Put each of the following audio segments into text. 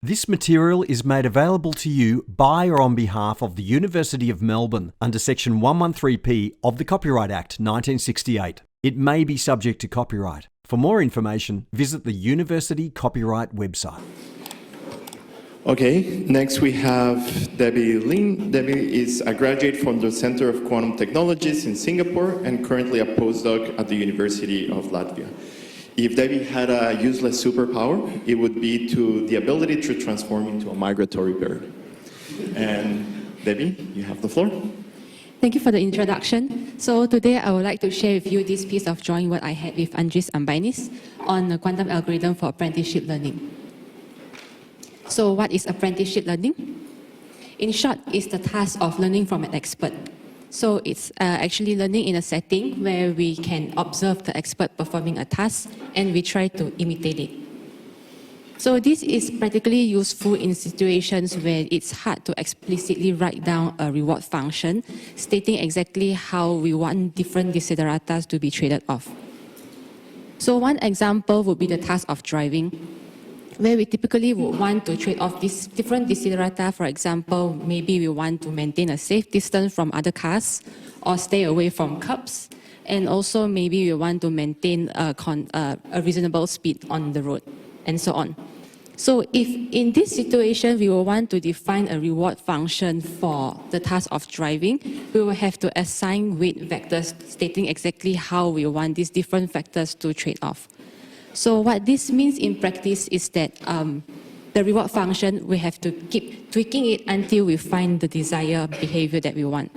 This material is made available to you by or on behalf of the University of Melbourne under Section 113P of the Copyright Act 1968. It may be subject to copyright. For more information, visit the University Copyright website. Okay, next we have Debbie Lin. Debbie is a graduate from the Center of Quantum Technologies in Singapore and currently a postdoc at the University of Latvia. If Debbie had a useless superpower, it would be the ability to transform into a migratory bird. And Debbie, you have the floor. Thank you for the introduction. So today I would like to share with you this piece of drawing what I had with Andris Ambainis on a quantum algorithm for apprenticeship learning. So what is apprenticeship learning? In short, it's the task of learning from an expert. So it's actually learning in a setting where we can observe the expert performing a task and we try to imitate it. So this is practically useful in situations where it's hard to explicitly write down a reward function stating exactly how we want different desideratas to be traded off. So one example would be the task of driving, where we typically would want to trade off these different desiderata. For example, maybe we want to maintain a safe distance from other cars or stay away from curbs. And also maybe we want to maintain a reasonable speed on the road and so on. So if in this situation, we will want to define a reward function for the task of driving, we will have to assign weight vectors stating exactly how we want these different factors to trade off. So what this means in practice is that the reward function, we have to keep tweaking it until we find the desired behavior that we want.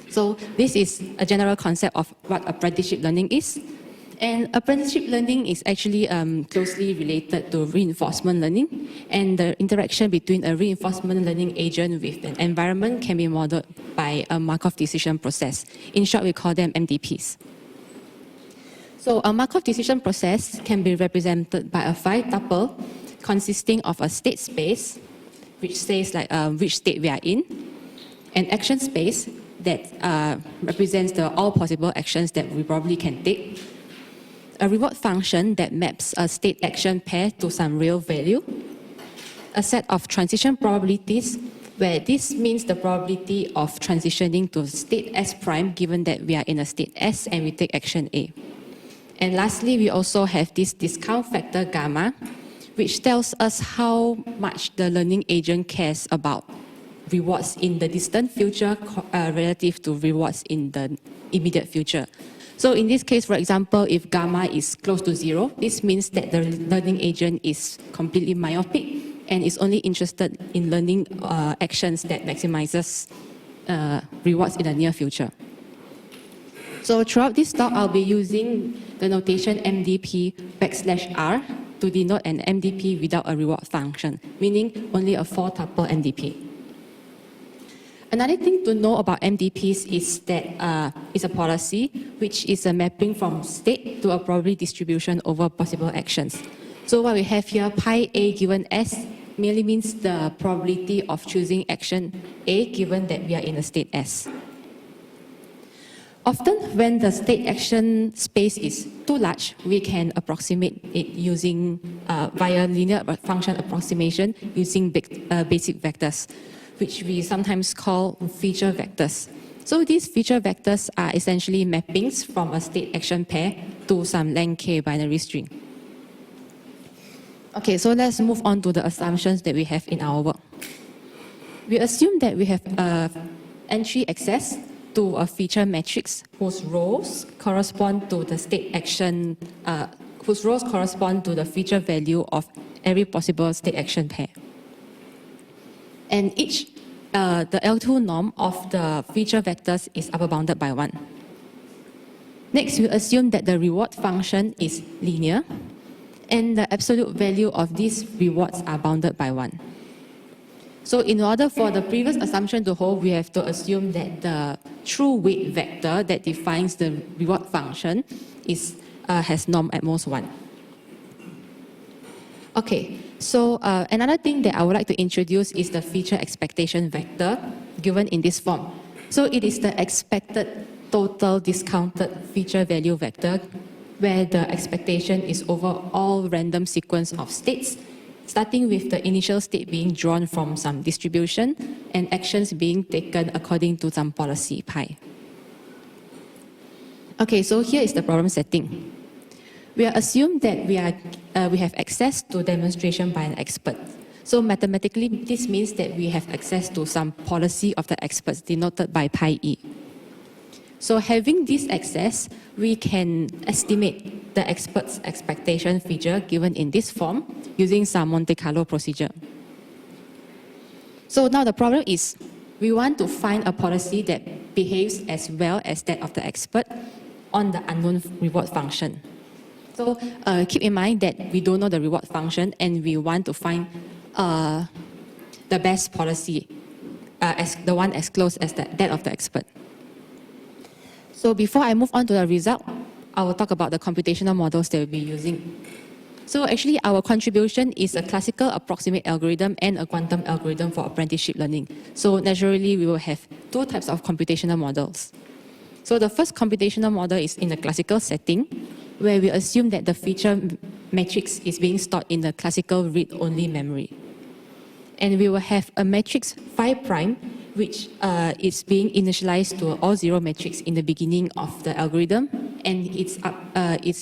So this is a general concept of what apprenticeship learning is. And apprenticeship learning is actually closely related to reinforcement learning, and the interaction between a reinforcement learning agent with an environment can be modeled by a Markov decision process. In short, we call them MDPs. So a Markov decision process can be represented by a phi tuple consisting of a state space, which says like which state we are in, an action space that represents all possible actions that we probably can take, a reward function that maps a state action pair to some real value, a set of transition probabilities where this means the probability of transitioning to state S prime given that we are in a state S and we take action A. And lastly, we also have this discount factor gamma, which tells us how much the learning agent cares about rewards in the distant future relative to rewards in the immediate future. So in this case, for example, if gamma is close to 0, this means that the learning agent is completely myopic and is only interested in learning actions that maximizes rewards in the near future. So throughout this talk, I'll be using the notation MDP\R to denote an MDP without a reward function, meaning only a 4-tuple MDP. Another thing to know about MDPs is that it's a policy, which is a mapping from state to a probability distribution over possible actions. So what we have here, pi A given S, merely means the probability of choosing action A given that we are in a state S. Often, when the state action space is too large, we can approximate it using via linear function approximation using basic vectors, which we sometimes call feature vectors. So these feature vectors are essentially mappings from a state action pair to some length k binary string. Okay, so let's move on to the assumptions that we have in our work. We assume that we have entry access to a feature matrix whose rows correspond to the state action, whose rows correspond to the feature value of every possible state action pair. And each, the L2 norm of the feature vectors is upper bounded by 1. Next, we assume that the reward function is linear, and the absolute value of these rewards are bounded by 1. So in order for the previous assumption to hold, we have to assume that the true weight vector that defines the reward function has norm at most 1. Okay, so another thing that I would like to introduce is the feature expectation vector given in this form. So it is the expected total discounted feature value vector where the expectation is over all random sequence of states starting with the initial state being drawn from some distribution and actions being taken according to some policy pi. Okay, so here is the problem setting. We are assumed that we have access to demonstration by an expert. So mathematically, this means that we have access to some policy of the experts denoted by pi e. So having this access, we can estimate the expert's expectation feature given in this form using some Monte Carlo procedure. So now the problem is we want to find a policy that behaves as well as that of the expert on the unknown reward function. So keep in mind that we don't know the reward function and we want to find the best policy, as the one as close as that of the expert. So before I move on to the result, I will talk about the computational models that we'll be using. So actually our contribution is a classical approximate algorithm and a quantum algorithm for apprenticeship learning. So naturally we will have two types of computational models. So the first computational model is in the classical setting, where we assume that the feature matrix is being stored in the classical read-only memory. And we will have a matrix phi prime, which is being initialized to an all-zero matrix in the beginning of the algorithm, and its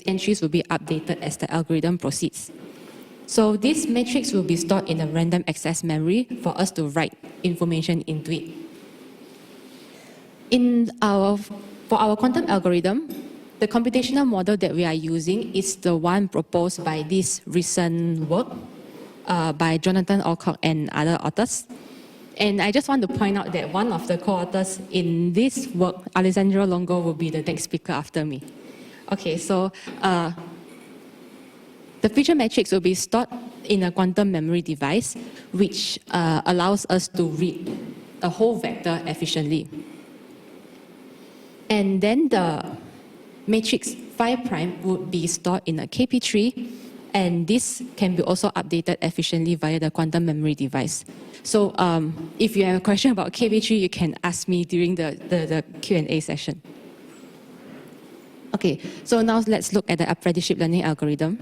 entries will be updated as the algorithm proceeds. So this matrix will be stored in a random access memory for us to write information into it. For our quantum algorithm, the computational model that we are using is the one proposed by this recent work by Jonathan Alcock and other authors. And I just want to point out that one of the co-authors in this work, Alessandro Longo, will be the next speaker after me. Okay, so the feature matrix will be stored in a quantum memory device, which allows us to read a whole vector efficiently. And then the matrix phi prime would be stored in a KP3, and this can be also updated efficiently via the quantum memory device. So if you have a question about KP3, you can ask me during the Q&A session. Okay, so now let's look at the apprenticeship learning algorithm.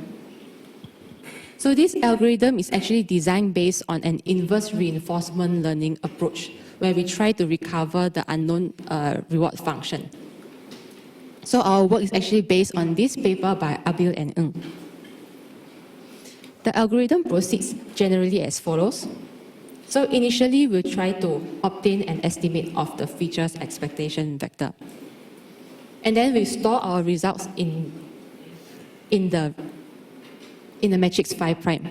So this algorithm is actually designed based on an inverse reinforcement learning approach, where we try to recover the unknown reward function. So our work is actually based on this paper by Abil and Ng. The algorithm proceeds generally as follows. So initially, we'll try to obtain an estimate of the feature's expectation vector. And then we store our results in the matrix phi prime.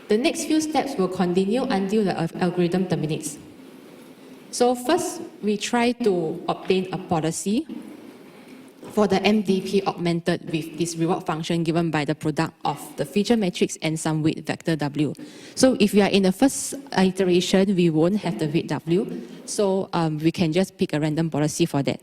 The next few steps will continue until the algorithm terminates. So first, we try to obtain a policy for the MDP augmented with this reward function given by the product of the feature matrix and some weight vector W. So if we are in the first iteration, we won't have the weight W. So we can just pick a random policy for that.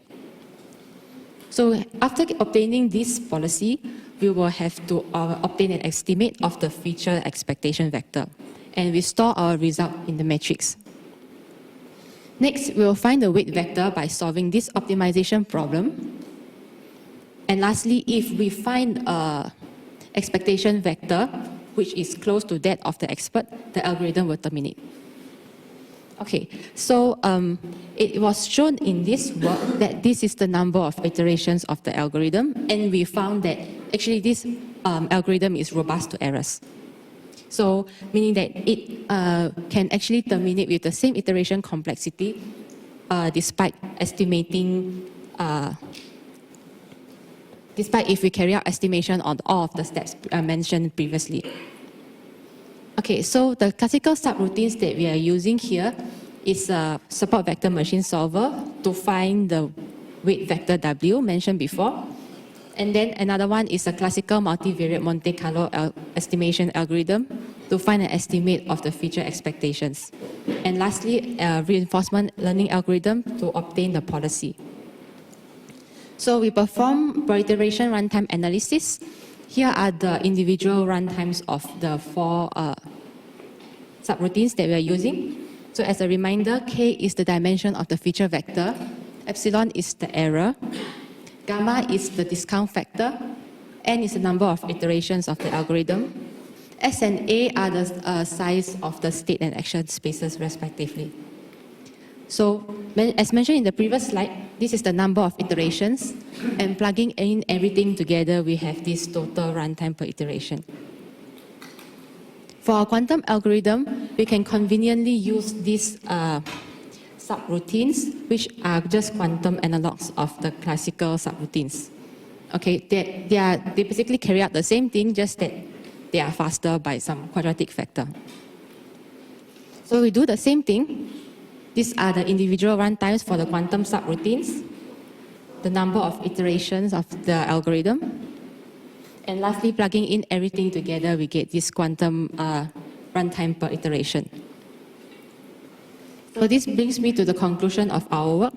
So after obtaining this policy, we will have to obtain an estimate of the feature expectation vector. And we store our result in the matrix. Next, we will find the weight vector by solving this optimization problem. And lastly, if we find an expectation vector which is close to that of the expert, the algorithm will terminate. Okay, so it was shown in this work that this is the number of iterations of the algorithm, and we found that actually this algorithm is robust to errors. So meaning that it can actually terminate with the same iteration complexity despite estimating despite if we carry out estimation on all of the steps mentioned previously. Okay, so the classical subroutines that we are using here is a support vector machine solver to find the weight vector W mentioned before. And then another one is a classical multivariate Monte Carlo estimation algorithm to find an estimate of the feature expectations. And lastly, a reinforcement learning algorithm to obtain the policy. So we perform per iteration runtime analysis. Here are the individual runtimes of the four subroutines that we are using. So as a reminder, K is the dimension of the feature vector, epsilon is the error, gamma is the discount factor, n is the number of iterations of the algorithm, S and A are the size of the state and action spaces respectively. So, as mentioned in the previous slide, this is the number of iterations, and plugging in everything together, we have this total runtime per iteration. For our quantum algorithm, we can conveniently use these subroutines, which are just quantum analogs of the classical subroutines. Okay, they basically carry out the same thing, just that they are faster by some quadratic factor. So we do the same thing. These are the individual runtimes for the quantum subroutines, the number of iterations of the algorithm, and lastly, plugging in everything together, we get this quantum runtime per iteration. So this brings me to the conclusion of our work.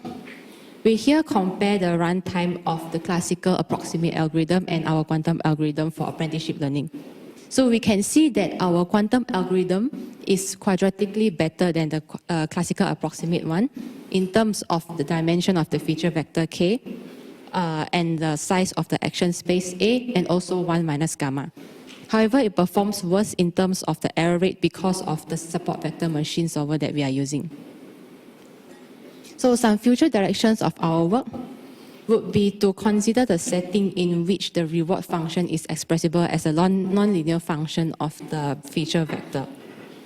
We here compare the runtime of the classical approximate algorithm and our quantum algorithm for apprenticeship learning. So we can see that our quantum algorithm is quadratically better than the classical approximate one in terms of the dimension of the feature vector k and the size of the action space A and also 1 minus gamma. However, it performs worse in terms of the error rate because of the support vector machine solver that we are using. So some future directions of our work would be to consider the setting in which the reward function is expressible as a non-linear function of the feature vector.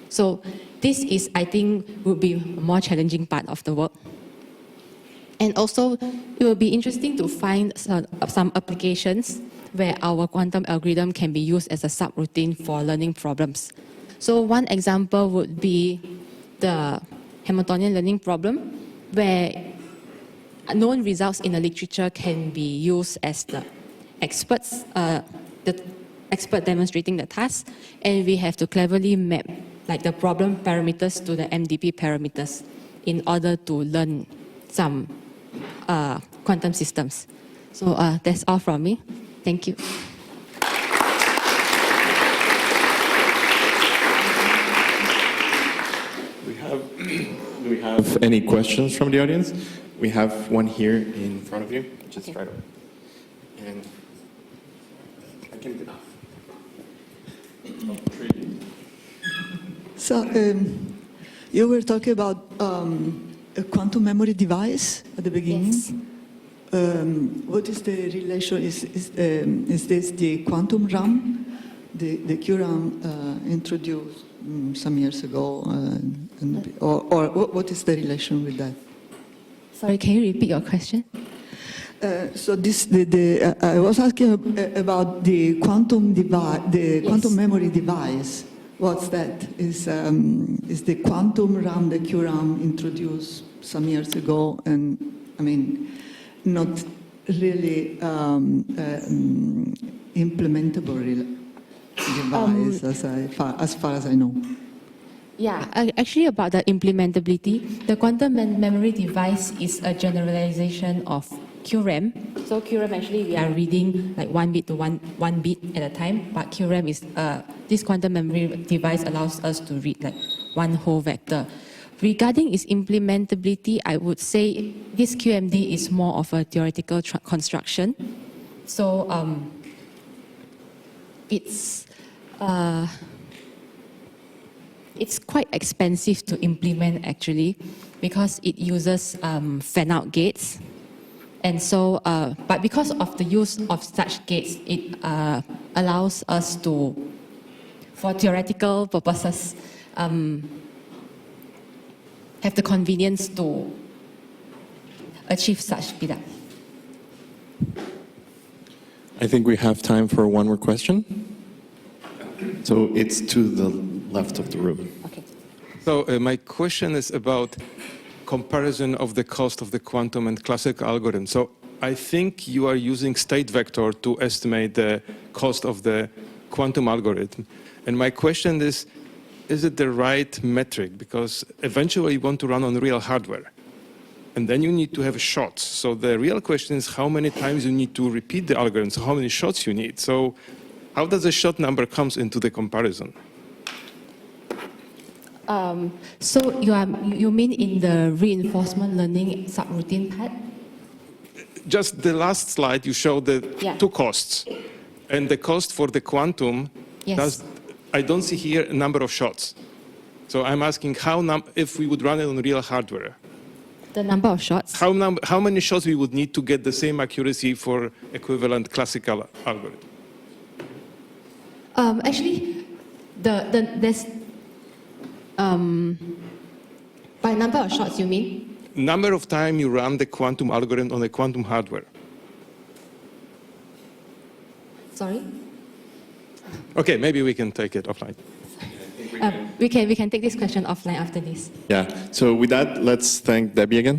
So this is, I think, would be a more challenging part of the work. And also, it will be interesting to find some applications where our quantum algorithm can be used as a subroutine for learning problems. So one example would be the Hamiltonian learning problem, where known results in the literature can be used as the expert demonstrating the task, and we have to cleverly map like the problem parameters to the MDP parameters in order to learn some quantum systems. So that's all from me. Thank you. Do we have any questions from the audience? We have one here in front of you, just right over. And I can do that. So you were talking about a quantum memory device at the beginning. Yes. What is the relation? Is this the quantum RAM, the QRAM introduced some years ago, or what is the relation with that? Sorry, can you repeat your question? So I was asking about the quantum device, the quantum memory device. What's that? Is the quantum RAM, the QRAM, introduced some years ago, and I mean, not really implementable device as far as I know. Yeah, actually about the implementability, the quantum memory device is a generalization of QRAM. So QRAM actually we are reading like 1 bit to one bit at a time, but QRAM is, this quantum memory device allows us to read like one whole vector. Regarding its implementability, I would say this QMD is more of a theoretical construction. So it's quite expensive to implement actually because it uses fan-out gates. And so, but because of the use of such gates, it allows us to, for theoretical purposes, have the convenience to achieve such speed-up. I think we have time for one more question. So it's to the left of the room. Okay. So my question is about comparison of the cost of the quantum and classical algorithm. So I think you are using state vector to estimate the cost of the quantum algorithm. And my question is it the right metric? Because eventually you want to run on real hardware. And then you need to have shots. So the real question is how many times you need to repeat the algorithm, so how many shots you need. So how does the shot number comes into the comparison? So you mean in the reinforcement learning subroutine part? Just the last slide, you showed the two costs. And the cost for the quantum, Yes. I don't see here a number of shots. So I'm asking if we would run it on real hardware, The number of shots. how many shots we would need to get the same accuracy for equivalent classical algorithm? Actually, there's by number of shots, you mean? Number of time you run the quantum algorithm on the quantum hardware. Sorry? Okay, maybe we can take it offline. We can take this question offline after this. Yeah. So with that, let's thank Debbie again.